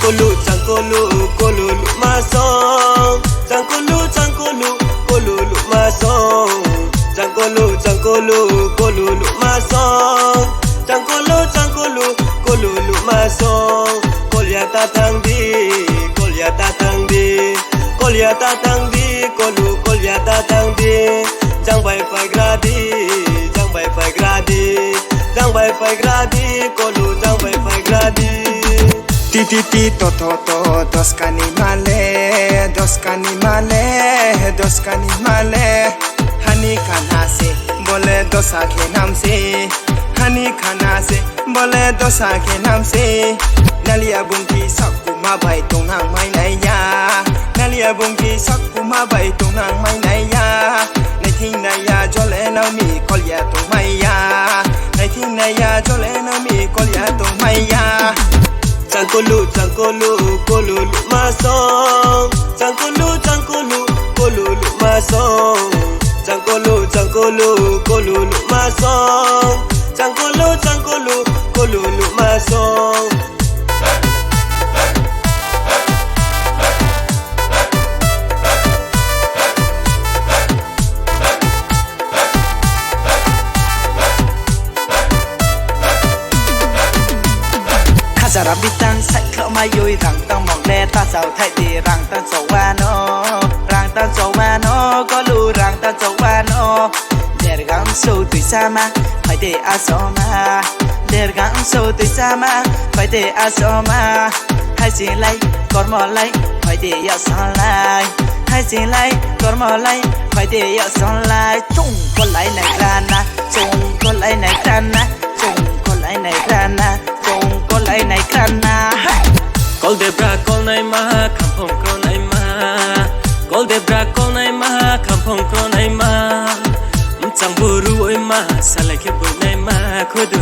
kolulu masong kolulu masong kolulu masong kolulu masong kolya tatang di kolya tatang di jang bai phai gradi kolu jang bai phai gradi Ti to doskani male hani khana se bole dosa ke naam se hani khana se bole dosa ke naam se nalia bungki sakuma bai tongnang mai nai ya nalia bungki sakuma bai tongnang mai nai ya nai thing nai ya jole na mi kolya tong mai ya nai thing nai ya jole na mi kolya tong mai ya kolulu masong kolulu masong kolulu masong kolulu masong Zara bitang sai klo mai yoi rang tang mong le ta sao thai di rang tang so wa no có lu rang tang so wa no der gang so tui sama phải để a so ma der gang so tui sama phải để a so ma hai xin lai còn mò lai phải để ya son lai hai xin lai còn mò lai phải để ya son lai chung có lai này rana chung có lai này rana chung có lai này rana con lại này khana Col debra col nay ma kampong col nay ma Col debra col nay ma kampong col nay ma Mchang buru oi ma salai ke boy nay ma khodu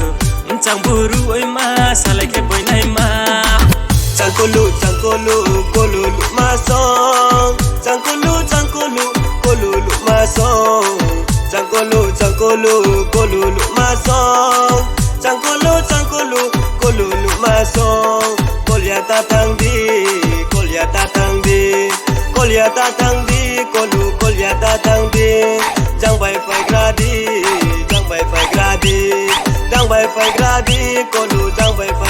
Mchang buru oi ma salai ke boy nay ma Chang kolulu masong Chang kolulu masong Chang kolulu masong Chang kolulu masong kolya tatang di kolya tatang di jang bai phai gradi kolu jang bai phai